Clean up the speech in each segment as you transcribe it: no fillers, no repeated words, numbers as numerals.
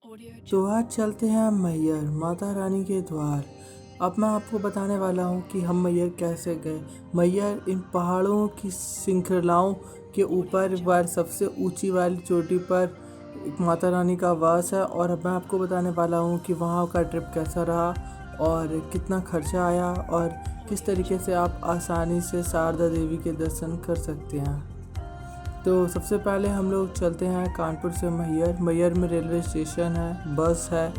तो आज चलते हैं मैहर माता रानी के द्वार। अब मैं आपको बताने वाला हूँ कि हम मैहर कैसे गए। मैहर इन पहाड़ों की श्रृंखलाओं के ऊपर बार सबसे ऊंची वाली चोटी पर एक माता रानी का वास है। और अब मैं आपको बताने वाला हूँ कि वहाँ का ट्रिप कैसा रहा और कितना खर्चा आया और किस तरीके से आप आसानी से शारदा देवी के दर्शन कर सकते हैं। तो सबसे पहले हम लोग चलते हैं कानपुर से मैहर। मैहर में रेलवे स्टेशन है, बस है,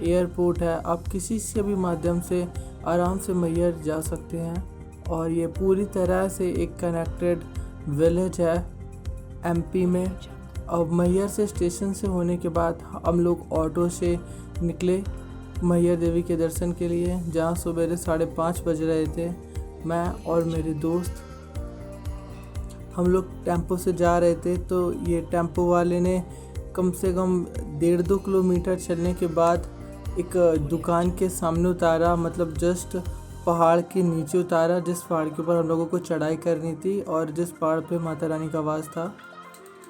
एयरपोर्ट है। आप किसी से भी माध्यम से आराम से मैहर जा सकते हैं और ये पूरी तरह से एक कनेक्टेड विलेज है एमपी में। अब मैहर से स्टेशन से होने के बाद हम लोग ऑटो से निकले मैहर देवी के दर्शन के लिए, जहाँ सवेरे 5:30 बज रहे थे। मैं और मेरे दोस्त हम लोग टेम्पो से जा रहे थे। तो ये टेम्पो वाले ने कम से कम 1.5-2 किलोमीटर चलने के बाद एक दुकान के सामने उतारा, मतलब जस्ट पहाड़ के नीचे उतारा, जिस पहाड़ के ऊपर हम लोगों को चढ़ाई करनी थी और जिस पहाड़ पे माता रानी का वास था।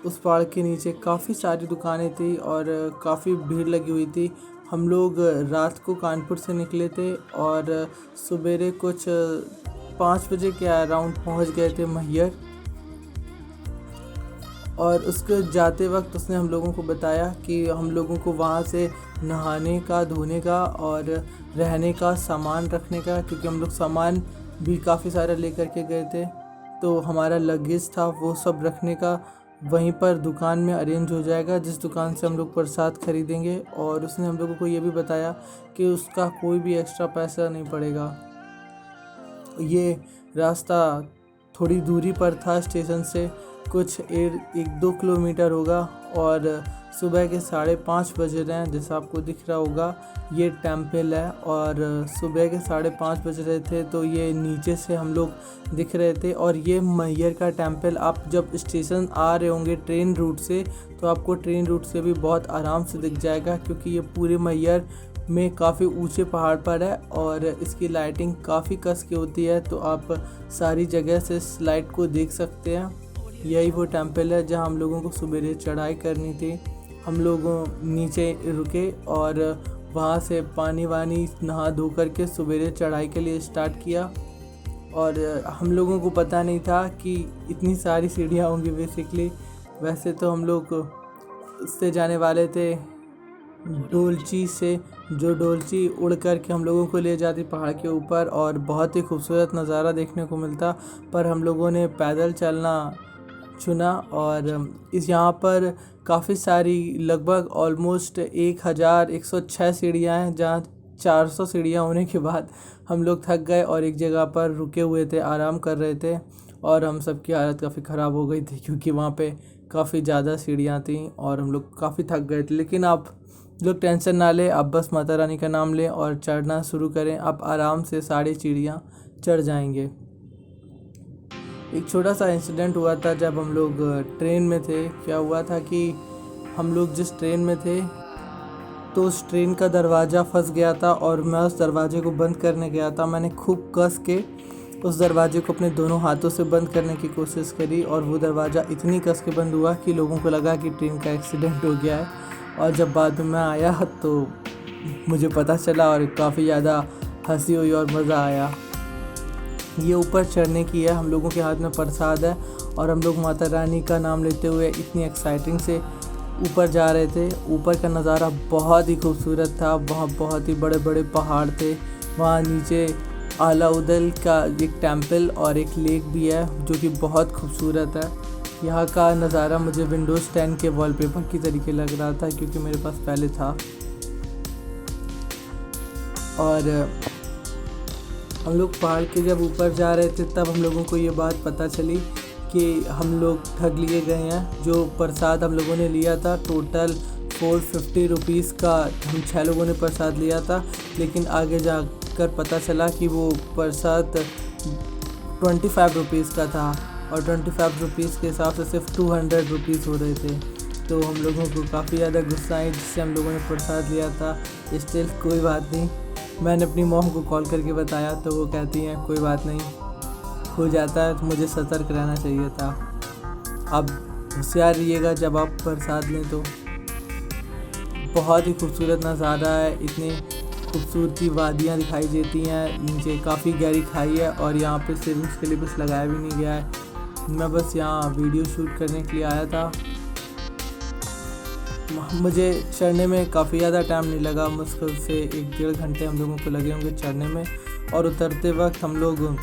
उस पहाड़ के नीचे काफ़ी सारी दुकानें थी और काफ़ी भीड़ लगी हुई थी। हम लोग रात को कानपुर से निकले थे और सवेरे कुछ 5 बजे के अराउंड पहुंच गए थे मैहर। और उसके जाते वक्त उसने हम लोगों को बताया कि हम लोगों को वहाँ से नहाने का, धोने का और रहने का, सामान रखने का, क्योंकि हम लोग सामान भी काफ़ी सारा लेकर के गए थे। तो हमारा लगेज था वो सब रखने का वहीं पर दुकान में अरेंज हो जाएगा, जिस दुकान से हम लोग प्रसाद खरीदेंगे। और उसने हम लोगों को ये भी बताया कि उसका कोई भी एक्स्ट्रा पैसा नहीं पड़ेगा। ये रास्ता थोड़ी दूरी पर था स्टेशन से, कुछ 1-2 किलोमीटर होगा। और सुबह के 5:30 बज रहे हैं, जैसा आपको दिख रहा होगा ये टेम्पल है। और सुबह के 5:30 बज रहे थे तो ये नीचे से हम लोग दिख रहे थे। और ये मैहर का टेम्पल आप जब स्टेशन आ रहे होंगे ट्रेन रूट से, तो आपको ट्रेन रूट से भी बहुत आराम से दिख जाएगा, क्योंकि ये पूरे मैहर में काफ़ी ऊंचे पहाड़ पर है और इसकी लाइटिंग काफ़ी कस की होती है। तो आप सारी जगह से इस लाइट को देख सकते हैं। यही वो टेम्पल है जहां हम लोगों को सवेरे चढ़ाई करनी थी। हम लोग नीचे रुके और वहां से पानी वानी नहा धो करके सवेरे चढ़ाई के लिए स्टार्ट किया। और हम लोगों को पता नहीं था कि इतनी सारी सीढ़ियाँ होंगी बेसिकली। वैसे तो हम लोग उससे जाने वाले थे डोलची से, जो डोलची उड़ कर के हम लोगों को ले जाती पहाड़ के ऊपर और बहुत ही खूबसूरत नज़ारा देखने को मिलता। पर हम लोगों ने पैदल चलना चुना। और इस यहाँ पर काफ़ी सारी लगभग ऑलमोस्ट 1106 सीढ़ियाँ हैं, जहाँ 400 सीढ़ियाँ होने के बाद हम लोग थक गए और एक जगह पर रुके हुए थे, आराम कर रहे थे। और हम सब की हालत काफ़ी ख़राब हो गई थी, क्योंकि वहाँ पे काफ़ी ज़्यादा सीढ़ियाँ थीं और हम लोग काफ़ी थक गए थे। लेकिन आप लोग टेंशन ना लें, आप बस माता रानी का नाम लें और चढ़ना शुरू करें। आप आराम से सारी सीढ़ियाँ चढ़ जाएंगे। एक छोटा सा इंसिडेंट हुआ था जब हम लोग ट्रेन में थे। क्या हुआ था कि हम लोग जिस ट्रेन में थे तो उस ट्रेन का दरवाज़ा फंस गया था और मैं उस दरवाजे को बंद करने गया था। मैंने खूब कस के उस दरवाजे को अपने दोनों हाथों से बंद करने की कोशिश करी और वो दरवाज़ा इतनी कस के बंद हुआ कि लोगों को लगा कि ट्रेन का एक्सीडेंट हो गया है। और जब बाद में मैं आया तो मुझे पता चला और काफ़ी ज़्यादा हंसी हुई और मज़ा आया। ये ऊपर चढ़ने की है, हम लोगों के हाथ में प्रसाद है और हम लोग माता रानी का नाम लेते हुए इतनी एक्साइटिंग से ऊपर जा रहे थे। ऊपर का नज़ारा बहुत ही खूबसूरत था। वहाँ बहुत ही बड़े बड़े पहाड़ थे। वहाँ नीचे आलाउदल का एक टेम्पल और एक लेक भी है, जो कि बहुत खूबसूरत है। यहाँ का नज़ारा मुझे विंडोज़ 10 के वॉलपेपर की तरीके लग रहा था, क्योंकि मेरे पास पहले था। और हम लोग पहाड़ के जब ऊपर जा रहे थे तब हम लोगों को ये बात पता चली कि हम लोग ठग लिए गए हैं। जो प्रसाद हम लोगों ने लिया था टोटल 450 रुपीज़ का, हम 6 लोगों ने प्रसाद लिया था। लेकिन आगे जाकर पता चला कि वो प्रसाद 25 रुपीज़ का था और 25 रुपीज़ के हिसाब से सिर्फ 200 रुपीज़ हो रहे थे। तो हम लोगों को काफ़ी ज़्यादा गुस्सा आई जिससे हम लोगों ने प्रसाद लिया था। स्टिल कोई बात नहीं, मैंने अपनी मॉम को कॉल करके बताया तो वो कहती हैं कोई बात नहीं, हो जाता है, तो मुझे सतर्क रहना चाहिए था। आप होशियार रहिएगा जब आप प्रसाद लें तो। बहुत ही खूबसूरत नज़ारा है। इतनी खूबसूरती वादियाँ दिखाई देती हैं। नीचे काफ़ी गहरी खाई है और यहाँ पे सेविंग्स के लिए कुछ लगाया भी नहीं गया है। मैं बस यहाँ वीडियो शूट करने के लिए आया था। मुझे चढ़ने में काफ़ी ज़्यादा टाइम नहीं लगा, मुश्किल से 1-1.5 घंटे हम लोगों को लगे होंगे चढ़ने में। और उतरते वक्त हम लोग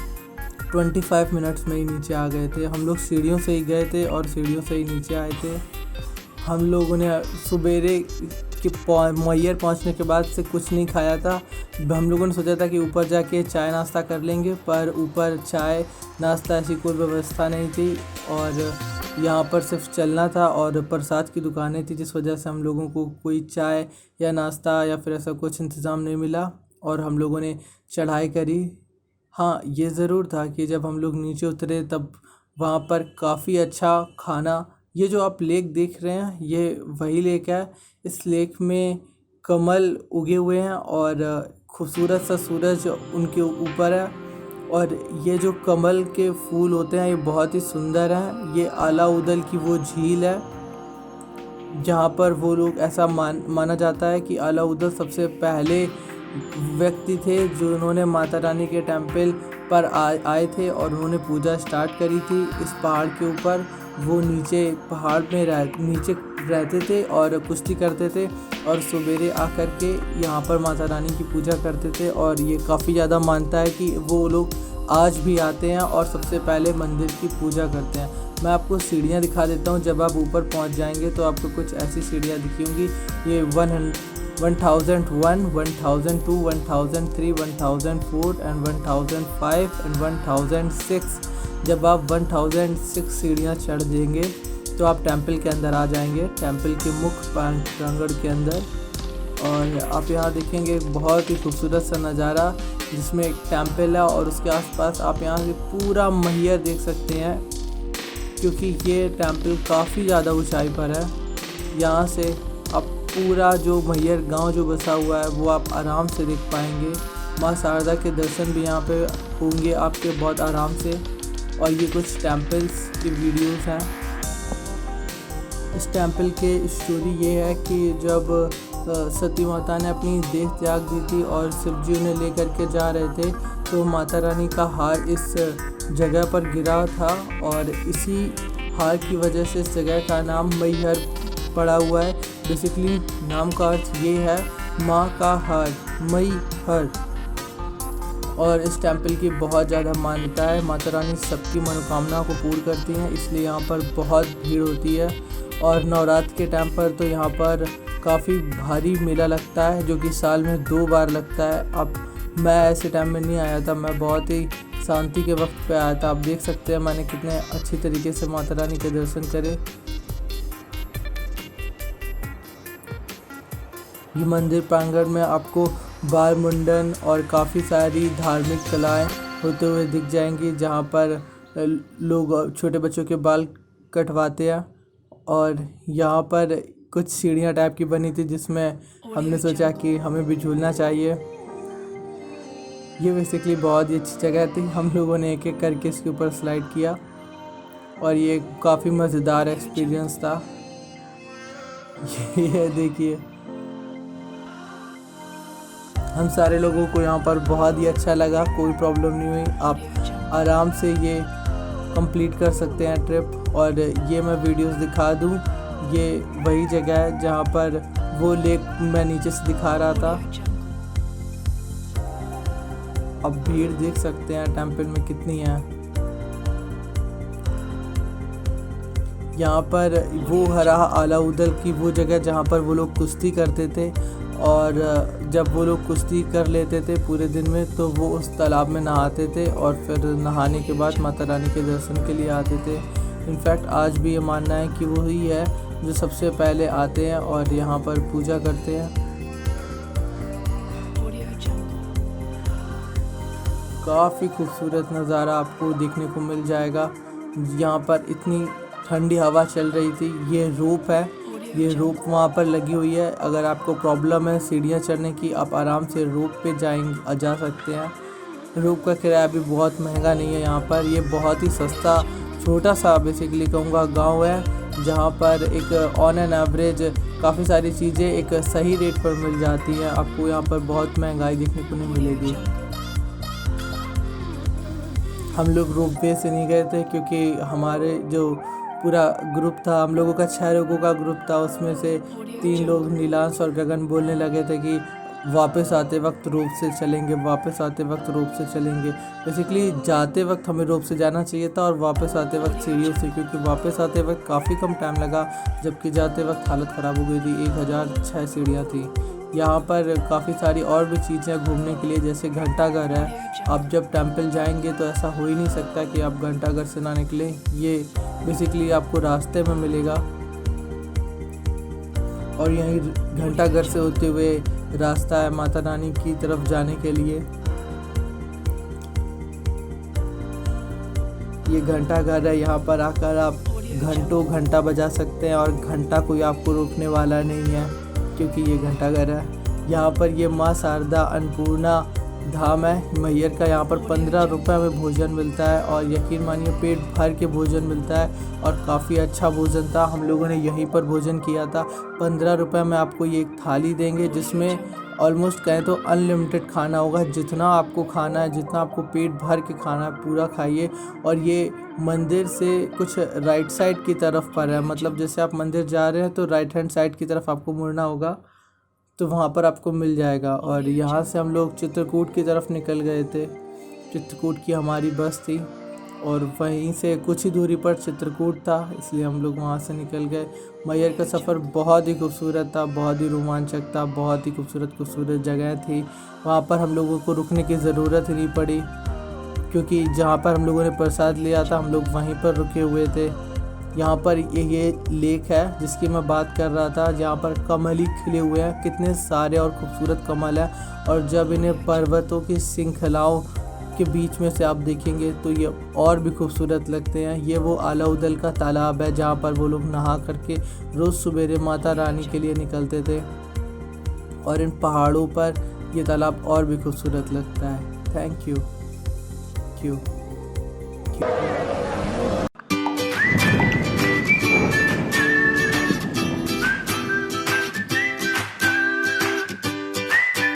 25 मिनट्स में ही नीचे आ गए थे। हम लोग सीढ़ियों से ही गए थे और सीढ़ियों से ही नीचे आए थे। हम लोगों ने सुबेरे के मैयर पहुंचने के बाद से कुछ नहीं खाया था। हम लोगों ने सोचा था कि ऊपर जाके चाय नाश्ता कर लेंगे, पर ऊपर चाय नाश्ता ऐसी कोई व्यवस्था नहीं थी और यहाँ पर सिर्फ चलना था और प्रसाद की दुकानें थी, जिस वजह से हम लोगों को कोई चाय या नाश्ता या फिर ऐसा कुछ इंतज़ाम नहीं मिला और हम लोगों ने चढ़ाई करी। हाँ, ये ज़रूर था कि जब हम लोग नीचे उतरे तब वहाँ पर काफ़ी अच्छा खाना। ये जो आप लेक देख रहे हैं ये वही लेक है। इस लेक में कमल उगे हुए हैं और खूबसूरत सा सूरज उनके ऊपर है और ये जो कमल के फूल होते हैं ये बहुत ही सुंदर हैं। ये अलाउदल की वो झील है जहाँ पर वो लोग ऐसा माना जाता है कि अलाउदल सबसे पहले व्यक्ति थे जो उन्होंने माता रानी के टेम्पल पर आए थे और उन्होंने पूजा स्टार्ट करी थी इस पहाड़ के ऊपर। वो नीचे पहाड़ में नीचे रहते थे और कुश्ती करते थे और सवेरे आकर के यहाँ पर माता रानी की पूजा करते थे और ये काफ़ी ज़्यादा मानता है कि वो लोग आज भी आते हैं और सबसे पहले मंदिर की पूजा करते हैं। मैं आपको सीढ़ियाँ दिखा देता हूँ। जब आप ऊपर पहुँच जाएंगे तो आपको कुछ ऐसी सीढ़ियाँ दिखेंगी। ये 1001, 1002, 1003, 1004 एंड 1005 एंड 1006। जब आप 1006 सीढ़ियाँ चढ़ देंगे तो आप टेंपल के अंदर आ जाएंगे, टेंपल के मुख्य प्रांगण के अंदर। और आप यहाँ देखेंगे बहुत ही खूबसूरत सा नज़ारा जिसमें एक टेंपल है और उसके आसपास आप यहाँ से पूरा मैहर देख सकते हैं, क्योंकि ये टेंपल काफ़ी ज़्यादा ऊंचाई पर है। यहाँ से आप पूरा जो मैहर गांव जो बसा हुआ है वो आप आराम से देख पाएंगे। माँ शारदा के दर्शन भी यहाँ पे होंगे आपके बहुत आराम से। और ये कुछ टेंपल्स की वीडियोस हैं। इस टेंपल के स्टोरी ये है कि जब सती माता ने अपनी देह त्याग दी थी और शिव जी उन्हें लेकर के जा रहे थे तो माता रानी का हार इस जगह पर गिरा था और इसी हार की वजह से इस जगह का नाम मैहर पड़ा हुआ है। बेसिकली नाम का अर्थ ये है माँ का हार, मैहर। और इस टेंपल की बहुत ज़्यादा मान्यता है। माता रानी सबकी मनोकामना को पूर्ण करती हैं, इसलिए यहाँ पर बहुत भीड़ होती है। और नवरात्र के टाइम पर तो यहाँ पर काफ़ी भारी मेला लगता है जो कि साल में 2 बार लगता है। अब मैं ऐसे टाइम में नहीं आया था, मैं बहुत ही शांति के वक्त पे आया था। आप देख सकते हैं मैंने कितने अच्छी तरीके से माता रानी के दर्शन करे। ये मंदिर प्रांगण में आपको बाल मुंडन और काफ़ी सारी धार्मिक कलाएं होते हुए दिख जाएंगी, जहाँ पर लोग छोटे बच्चों के बाल कटवाते हैं। और यहाँ पर कुछ सीढ़ियाँ टाइप की बनी थी जिसमें हमने सोचा कि हमें भी झूलना चाहिए। ये बेसिकली बहुत ही अच्छी जगह थी। हम लोगों ने एक एक करके इसके ऊपर स्लाइड किया और ये काफ़ी मज़ेदार एक्सपीरियंस था। ये देखिए, हम सारे लोगों को यहाँ पर बहुत ही अच्छा लगा, कोई प्रॉब्लम नहीं हुई। आप आराम से ये कंप्लीट कर सकते हैं ट्रिप। और ये मैं वीडियोस दिखा दूँ, ये वही जगह है जहाँ पर वो लेक मैं नीचे से दिखा रहा था। अब भीड़ देख सकते हैं टेंपल में कितनी है। यहाँ पर वो हरा अलाउदल की वो जगह जहाँ पर वो लोग कुश्ती करते थे और जब वो लोग कुश्ती कर लेते थे पूरे दिन में तो वो उस तालाब में नहाते थे और फिर नहाने के बाद माता रानी के दर्शन के लिए आते थे। इनफैक्ट आज भी ये मानना है कि वही है जो सबसे पहले आते हैं और यहाँ पर पूजा करते हैं। काफ़ी खूबसूरत नज़ारा आपको देखने को मिल जाएगा। यहाँ पर इतनी ठंडी हवा चल रही थी। ये रोप है, ये रोप वहाँ पर लगी हुई है। अगर आपको प्रॉब्लम है सीढ़ियाँ चढ़ने की, आप आराम से रोप पे जा सकते हैं। रोप का किराया भी बहुत महंगा नहीं है यहाँ पर, ये बहुत ही सस्ता छोटा सा बेसिकली कहूँगा गांव है, जहां पर एक ऑन एन एवरेज काफ़ी सारी चीज़ें एक सही रेट पर मिल जाती हैं। आपको यहाँ पर बहुत महंगाई देखने को नहीं मिलेगी। हम लोग रोपवे से नहीं गए थे क्योंकि हमारे जो पूरा ग्रुप था, हम लोगों का 6 लोगों का ग्रुप था, उसमें से 3 लोग नीलांश और गगन बोलने लगे थे कि वापस आते वक्त रोप से चलेंगे, वापस आते वक्त रोप से चलेंगे। बेसिकली जाते वक्त हमें रोप से जाना चाहिए था और वापस आते वक्त सीढ़ियों से, क्योंकि वापस आते वक्त काफ़ी कम टाइम लगा, जबकि जाते वक्त हालत ख़राब हो गई थी। 1006 सीढ़ियाँ थी। यहाँ पर काफ़ी सारी और भी चीज़ें घूमने के लिए, जैसे घंटाघर है। आप जब टेंपल जाएंगे तो ऐसा हो ही नहीं सकता कि आप घंटाघर से ना निकलें। ये बेसिकली आपको रास्ते में मिलेगा और यहीं घंटाघर से होते हुए रास्ता है माता रानी की तरफ जाने के लिए। ये घंटाघर है, यहाँ पर आकर आप घंटों घंटा बजा सकते हैं और घंटा कोई आपको रोकने वाला नहीं है, क्योंकि ये घंटाघर है। यहाँ पर ये माँ शारदा अन्नपूर्णा धाम है मैहर का। यहाँ पर 15 रुपये में भोजन मिलता है और यकीन मानिए पेट भर के भोजन मिलता है और काफ़ी अच्छा भोजन था। हम लोगों ने यहीं पर भोजन किया था। 15 रुपये में आपको ये एक थाली देंगे जिसमें ऑलमोस्ट कहें तो अनलिमिटेड खाना होगा। जितना आपको खाना है, जितना आपको पेट भर के खाना है, पूरा खाइए। और ये मंदिर से कुछ राइट साइड की तरफ पर है, मतलब जैसे आप मंदिर जा रहे हैं तो राइट हैंड साइड की तरफ आपको मुड़ना होगा, तो वहाँ पर आपको मिल जाएगा। और यहाँ से हम लोग चित्रकूट की तरफ निकल गए थे। चित्रकूट की हमारी बस थी और वहीं से कुछ ही दूरी पर चित्रकूट था, इसलिए हम लोग वहाँ से निकल गए। मैहर का सफ़र बहुत ही खूबसूरत था, बहुत ही रोमांचक था, बहुत ही खूबसूरत जगह थी। वहाँ पर हम लोगों को रुकने की ज़रूरत ही नहीं पड़ी, क्योंकि जहाँ पर हम लोगों ने प्रसाद लिया था हम लोग वहीं पर रुके हुए थे। यहाँ पर ये लेक है जिसकी मैं बात कर रहा था, जहाँ पर कमल ही खिले हुए हैं, कितने सारे और खूबसूरत कमल हैं। और जब इन्हें पर्वतों की श्रृंखलाओं के बीच में से आप देखेंगे तो ये और भी खूबसूरत लगते हैं। ये वो आलाउदल का तालाब है जहाँ पर वो लोग नहा करके रोज़ सवेरे माता रानी के लिए निकलते थे। और इन पहाड़ों पर ये तालाब और भी खूबसूरत लगता है। Thank you.